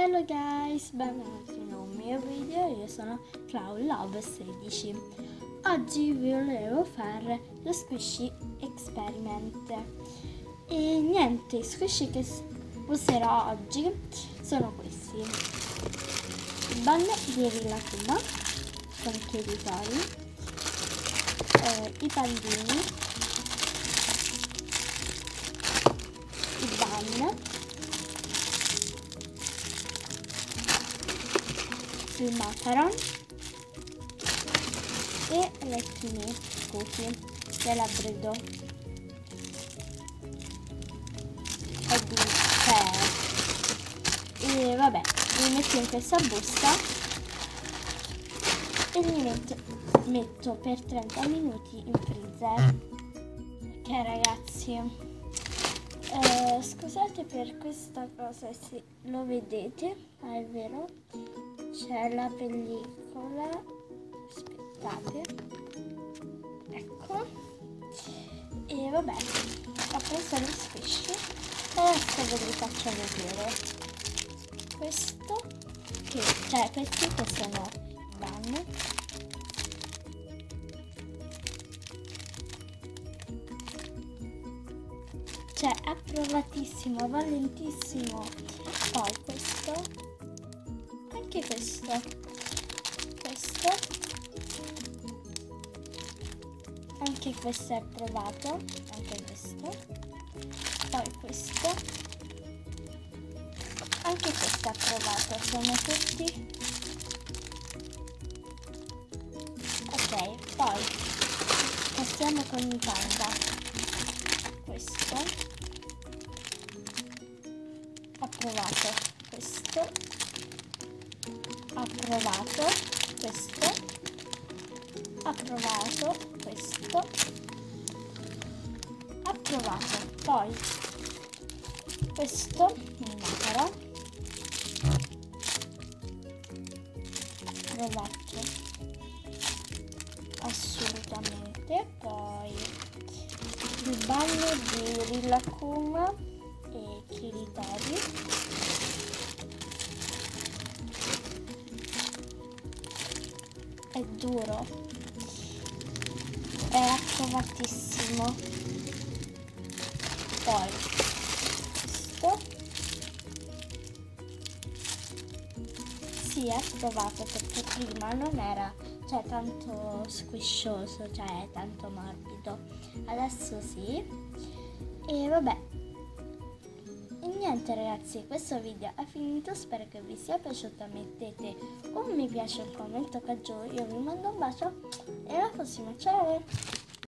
Hello guys, benvenuti in un mio video, io sono CloudLove16. Oggi vi volevo fare lo squishy experiment. E niente, i squishy che userò oggi sono questi. Il bun di Rilakkuma con i chieditori, i pallini, il bun, il macaron e lecchini cookie della Bredo e vabbè, li metto in questa busta e li metto per 30 minuti in freezer. Ok ragazzi, scusate per questa cosa se lo vedete, ma è vero, c'è la pellicola, aspettate, ecco, e vabbè, ho preso lo squishy e adesso ve li faccio vedere. Questo, questi che sono i bun, cioè approvatissimo, valentissimo. Poi questo, anche questo, anche questo è approvato, anche questo, poi questo, anche questo è approvato, sono tutti ok. Poi passiamo con il panda. Questo approvato, questo approvato, questo approvato, questo approvato. Poi questo il macaron approvato assolutamente. Poi il bagno di Rilakkuma e Kiritori, è duro, è approvatissimo. Poi questo sì, è approvato perché prima non era tanto squiscioso, tanto morbido, adesso sì. E vabbè, e niente ragazzi, questo video è finito, spero che vi sia piaciuto, mettete un mi piace, un commento qua giù, io vi mando un bacio e alla prossima, ciao!